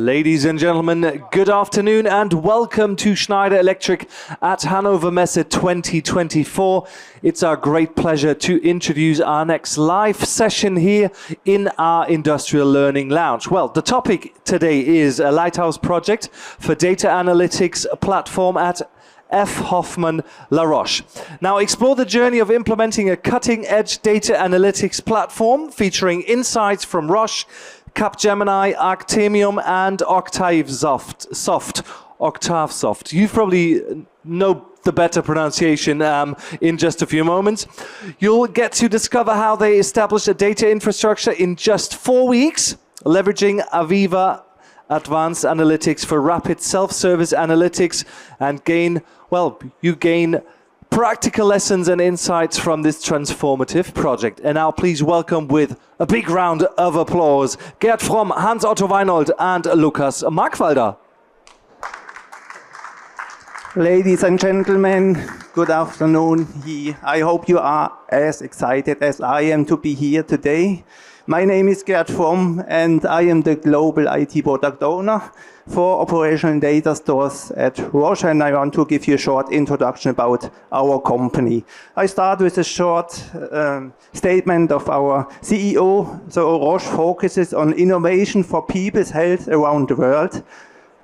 Ladies and gentlemen, good afternoon and welcome to Schneider Electric at Hannover Messe 2024. It's our great pleasure to introduce our next live session here in our Industrial Learning Lounge. Well, the topic today is a Lighthouse project for data analytics platform at Hoffmann-La Roche. Now explore the journey of implementing a cutting-edge data analytics platform featuring insights from Roche, Capgemini, Arctemium and Octavesoft. You probably know the better pronunciation in just a few moments. You'll get to discover how they established a data infrastructure in just 4 weeks, leveraging AVEVA advanced analytics for rapid self-service analytics and gain practical lessons and insights from this transformative project. And now please welcome with a big round of applause, Gerd Fromm, Otto Weinhold and Lukas Markwalder. Ladies and gentlemen, good afternoon. I hope you are as excited as I am to be here today. My name is Gerd Fromm and I am the Global IT Product Owner for Operational Data Stores at Roche, and I want to give you a short introduction about our company. I start with a short statement of our CEO. So Roche focuses on innovation for people's health around the world.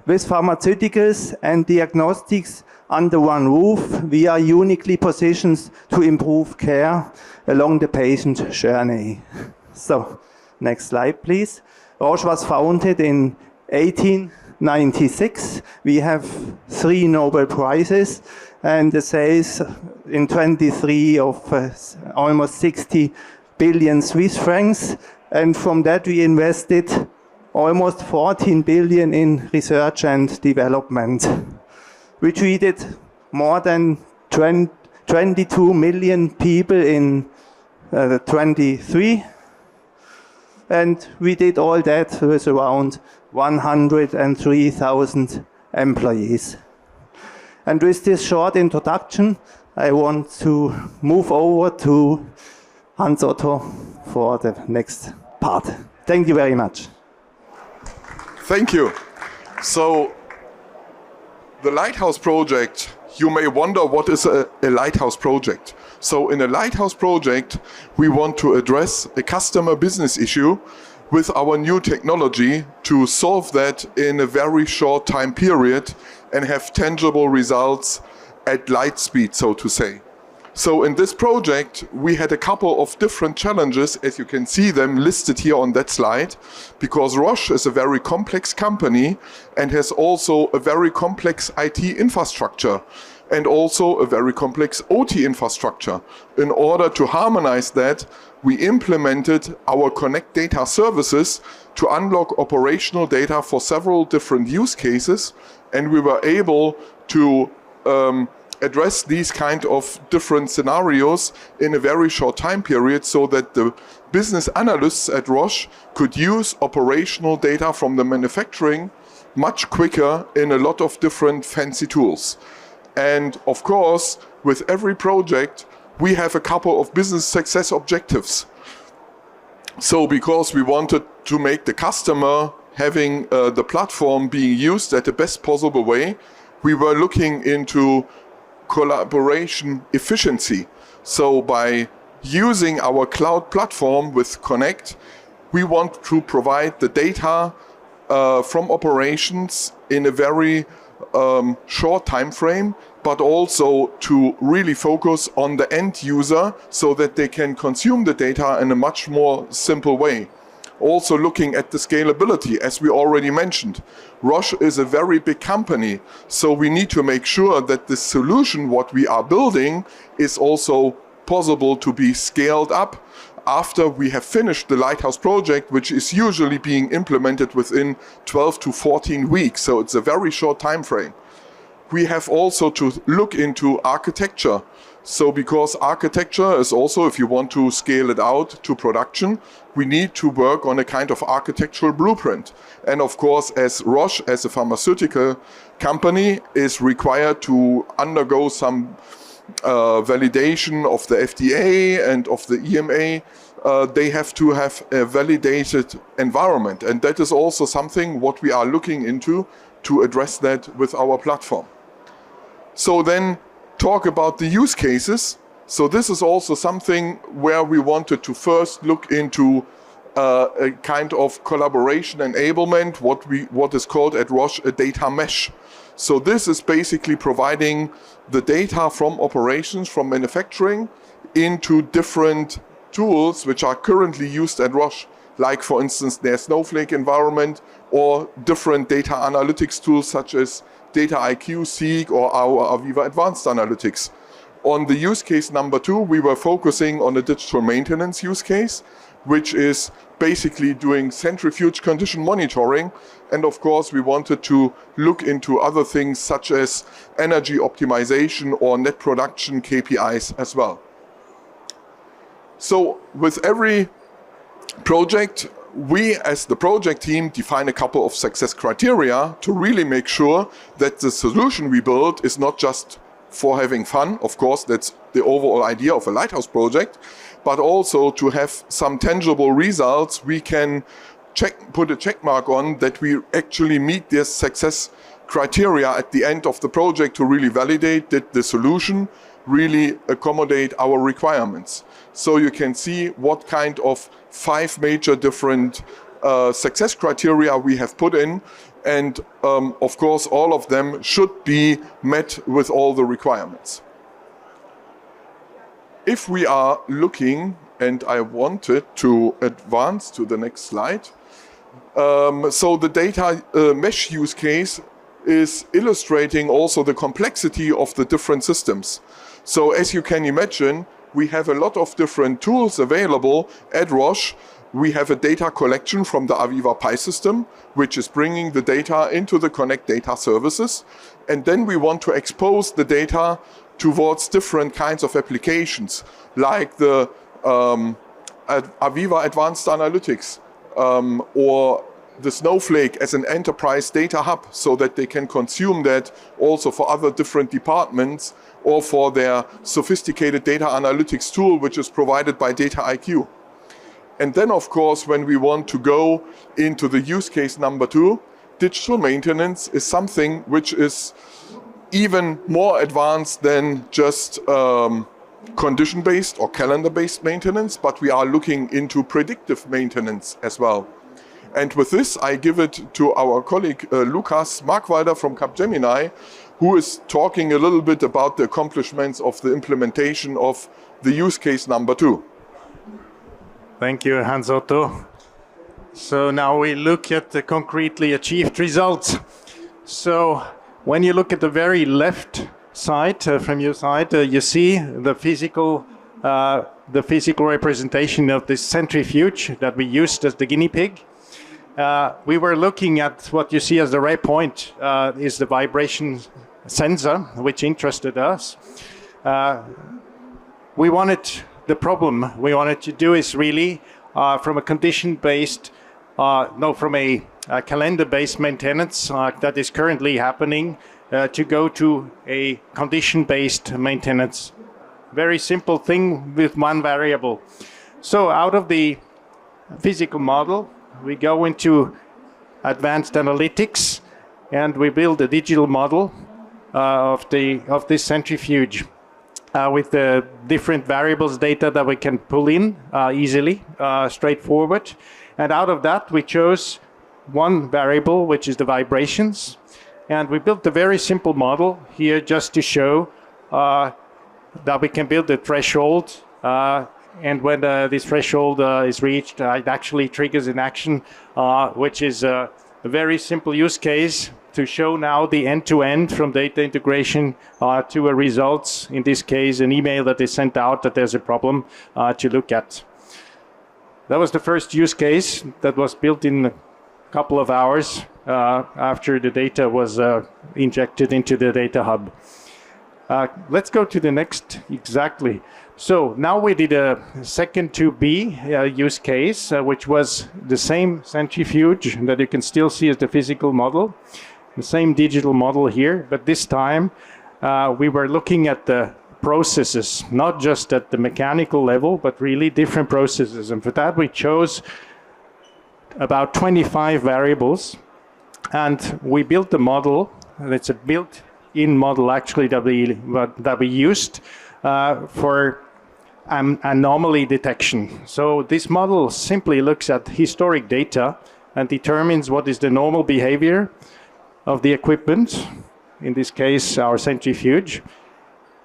With pharmaceuticals and diagnostics under one roof, we are uniquely positioned to improve care along the patient journey. So, next slide, please. Roche was founded in 1896. We have 3 Nobel Prizes and the sales in 23 of almost 60 billion Swiss francs. And from that we invested almost 14 billion in research and development. We treated more than 22 million people in 23. And we did all that with around 103,000 employees. And with this short introduction, I want to move over to Otto for the next part. Thank you very much. Thank you. So, the Lighthouse project, you may wonder what is a Lighthouse project. So in a Lighthouse project, we want to address a customer business issue with our new technology to solve that in a very short time period and have tangible results at light speed, so to say. So in this project, we had a couple of different challenges, as you can see them listed here on that slide, because Roche is a very complex company and has also a very complex IT infrastructure and also a very complex OT infrastructure. In order to harmonize that, we implemented our Connect Data services to unlock operational data for several different use cases, and we were able to address these kind of different scenarios in a very short time period so that the business analysts at Roche could use operational data from the manufacturing much quicker in a lot of different fancy tools. And of course, with every project, we have a couple of business success objectives. So because we wanted to make the customer having the platform being used at the best possible way, we were looking into collaboration efficiency. So by using our cloud platform with Connect, we want to provide the data from operations in a very short time frame, but also to really focus on the end user so that they can consume the data in a much more simple way. Also looking at the scalability, as we already mentioned. Roche is a very big company, so we need to make sure that the solution, what we are building, is also possible to be scaled up after we have finished the Lighthouse project, which is usually being implemented within 12 to 14 weeks, so it's a very short time frame. We have also to look into architecture. So because architecture is also, if you want to scale it out to production, we need to work on a kind of architectural blueprint. And of course, as Roche, as a pharmaceutical company, is required to undergo some validation of the FDA and of the EMA they have to have a validated environment. And that is also something what we are looking into to address that with our platform. So then talk about the use cases. So this is also something where we wanted to first look into a kind of collaboration enablement, what is called at Roche a data mesh. So this is basically providing the data from operations, from manufacturing, into different tools which are currently used at Roche, like for instance their Snowflake environment or different data analytics tools such as Data IQ, Seek, or our AVEVA Advanced Analytics. On the use case number 2, we were focusing on the digital maintenance use case, which is basically doing centrifuge condition monitoring. And of course, we wanted to look into other things such as energy optimization or net production KPIs as well. So with every project, we as the project team define a couple of success criteria to really make sure that the solution we build is not just for having fun. Of course, that's the overall idea of a Lighthouse project, but also to have some tangible results we can put a check mark on that we actually meet this success criteria at the end of the project to really validate that the solution really accommodate our requirements. So you can see what kind of 5 major different success criteria we have put in. And of course, all of them should be met with all the requirements. If we are looking, and I wanted to advance to the next slide. So the data mesh use case is illustrating also the complexity of the different systems. So as you can imagine, we have a lot of different tools available at Roche. We have a data collection from the AVEVA Pi system, which is bringing the data into the Connect data services. And then we want to expose the data towards different kinds of applications, like the AVEVA Advanced Analytics or the Snowflake as an enterprise data hub, so that they can consume that also for other different departments or for their sophisticated data analytics tool, which is provided by Data IQ. And then, of course, when we want to go into the use case number 2, digital maintenance is something which is even more advanced than just condition-based or calendar-based maintenance, but we are looking into predictive maintenance as well. And with this, I give it to our colleague Lukas Markwalder from Capgemini, who is talking a little bit about the accomplishments of the implementation of the use case number 2. Thank you, Hans Otto. So now we look at the concretely achieved results. So when you look at the very left side, from your side, you see the physical representation of this centrifuge that we used as the guinea pig. We were looking at what you see as the red point is the vibration sensor, which interested us. The problem we wanted to do is really from a condition-based, from a calendar-based maintenance that is currently happening to go to a condition-based maintenance. Very simple thing with one variable. So out of the physical model, we go into advanced analytics and we build a digital model of this centrifuge with the different variables data that we can pull in easily, straightforward. And out of that, we chose one variable, which is the vibrations. And we built a very simple model here just to show that we can build a threshold. And when this threshold is reached, it actually triggers an action, which is a very simple use case to show now the end-to-end from data integration to a results, in this case an email that is sent out that there's a problem to look at. That was the first use case that was built in a couple of hours after the data was injected into the data hub. Let's go to the next, exactly. So now we did a second 2B use case, which was the same centrifuge that you can still see as the physical model, the same digital model here, but this time we were looking at the processes, not just at the mechanical level, but really different processes. And for that, we chose about 25 variables, and we built a model. It's a built-in model, actually, that we used for anomaly detection. So this model simply looks at historic data and determines what is the normal behavior of the equipment, in this case our centrifuge.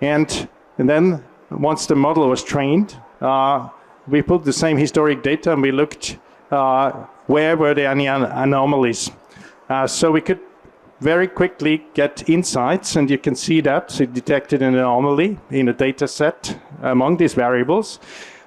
And then once the model was trained, we put the same historic data and we looked where were there any anomalies. So we could very quickly get insights, and you can see that it detected an anomaly in a data set among these variables.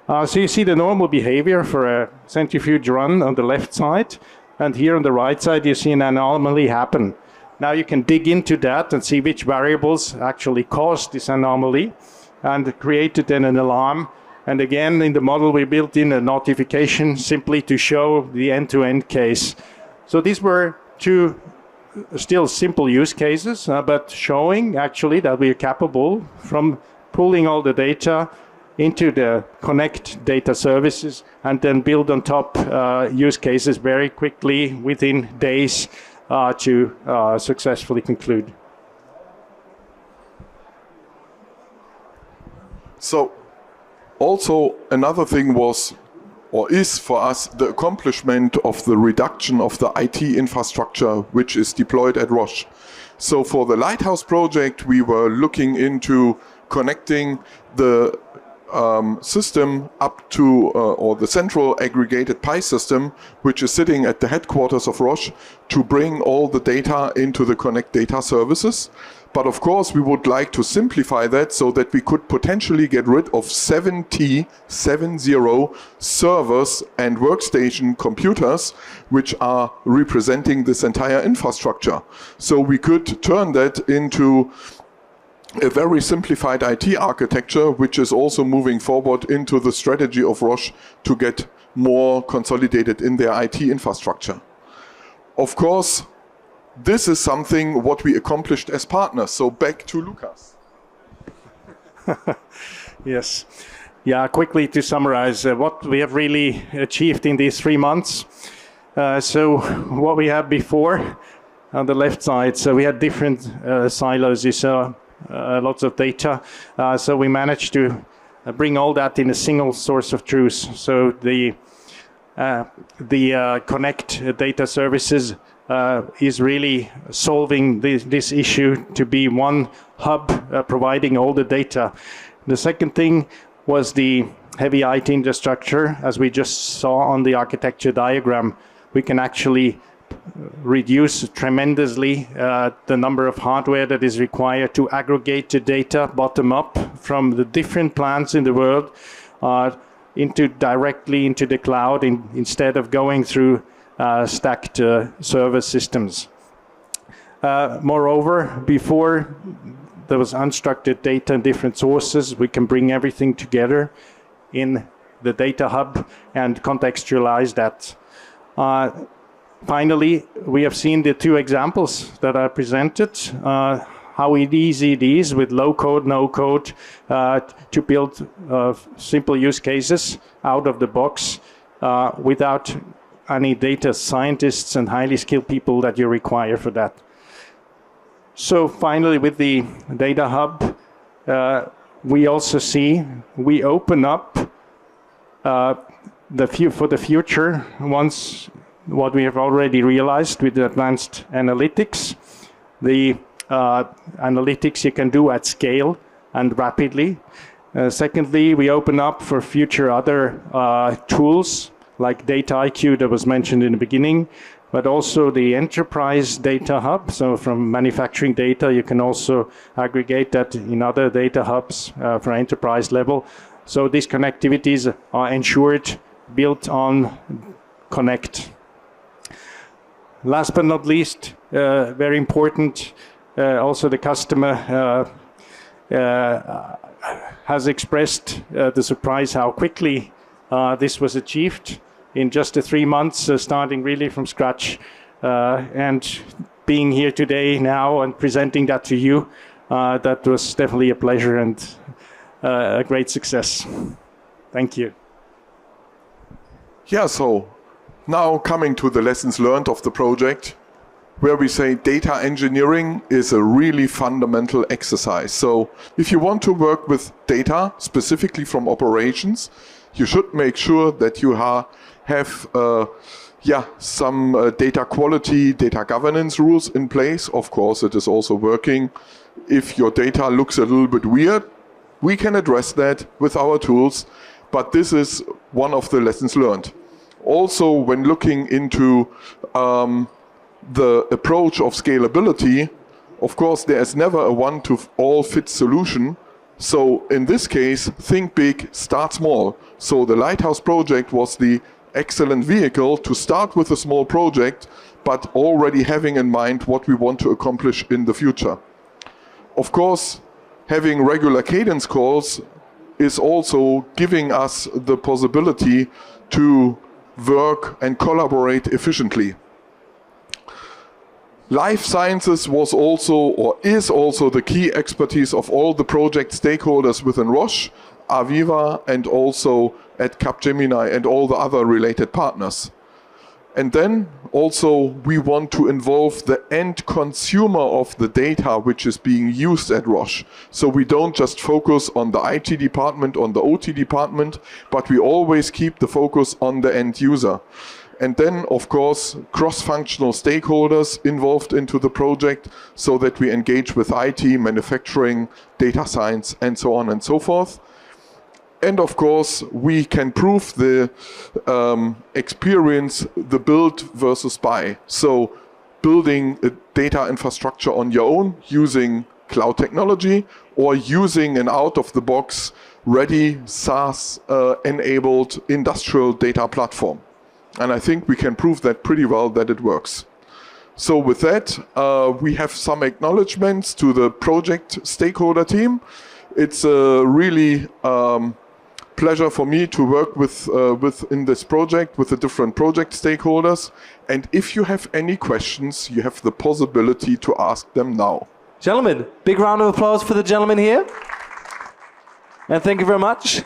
So you see the normal behavior for a centrifuge run on the left side, and here on the right side you see an anomaly happen. Now you can dig into that and see which variables actually caused this anomaly and created then an alarm. And again, in the model we built in a notification simply to show the end-to-end case. So these were two still simple use cases, but showing actually that we are capable from pulling all the data into the Connect data services and then build on top use cases very quickly within days to successfully conclude. So also another thing was, or is for us, the accomplishment of the reduction of the IT infrastructure which is deployed at Roche. So for the Lighthouse project, we were looking into connecting the system up to, or the central aggregated PI system, which is sitting at the headquarters of Roche, to bring all the data into the Connect data services. But of course, we would like to simplify that so that we could potentially get rid of 70 servers and workstation computers, which are representing this entire infrastructure. So we could turn that into a very simplified IT architecture, which is also moving forward into the strategy of Roche to get more consolidated in their IT infrastructure. Of course, this is something what we accomplished as partners. So back to Lukas. Yes. Yeah, quickly to summarize what we have really achieved in these 3 months. So what we had before on the left side, so we had different silos. You saw lots of data. So we managed to bring all that in a single source of truth. So the Connect data services is really solving this issue to be one hub providing all the data. The second thing was the heavy IT infrastructure. As we just saw on the architecture diagram, we can actually reduce tremendously the number of hardware that is required to aggregate the data bottom up from the different plants in the world directly into the cloud instead of going through stacked server systems. Moreover, before there was unstructured data in different sources, we can bring everything together in the data hub and contextualize that. Finally, we have seen the two examples that I presented, how easy it is with low code, no code to build simple use cases out of the box without any data scientists and highly skilled people that you require for that. So finally, with the data hub, we also see we open up for the future once what we have already realized with the advanced analytics. The analytics you can do at scale and rapidly. Secondly, we open up for future other tools like Data IQ that was mentioned in the beginning, but also the enterprise data hub. So from manufacturing data, you can also aggregate that in other data hubs for enterprise level. So these connectivities are ensured, built on Connect. Last but not least, very important, also the customer has expressed the surprise how quickly this was achieved in just the 3 months, starting really from scratch, and being here today now and presenting that to you. That was definitely a pleasure, and a great success. Thank you. Yeah, so now coming to the lessons learned of the project, where we say data engineering is a really fundamental exercise. So if you want to work with data, specifically from operations, you should make sure that you have some data quality, data governance rules in place. Of course, it is also working. If your data looks a little bit weird, we can address that with our tools, but this is one of the lessons learned. Also, when looking into the approach of scalability, of course, there is never a one-to-all-fit solution. So in this case, think big, start small. So the Lighthouse project was the excellent vehicle to start with a small project, but already having in mind what we want to accomplish in the future. Of course, having regular cadence calls is also giving us the possibility to work and collaborate efficiently. Life sciences was also, or is also, the key expertise of all the project stakeholders within Roche, AVEVA, and also at Capgemini and all the other related partners. And then also we want to involve the end consumer of the data which is being used at Roche. So we don't just focus on the IT department, on the OT department, but we always keep the focus on the end user. And then, of course, cross-functional stakeholders involved into the project so that we engage with IT, manufacturing, data science, and so on and so forth. And of course, we can prove the experience, the build versus buy. So building a data infrastructure on your own using cloud technology or using an out-of-the-box ready SaaS-enabled industrial data platform. And I think we can prove that pretty well that it works. So with that, we have some acknowledgements to the project stakeholder team. It's a really pleasure for me to work in this project with the different project stakeholders. And if you have any questions, you have the possibility to ask them now. Gentlemen, big round of applause for the gentleman here. And thank you very much.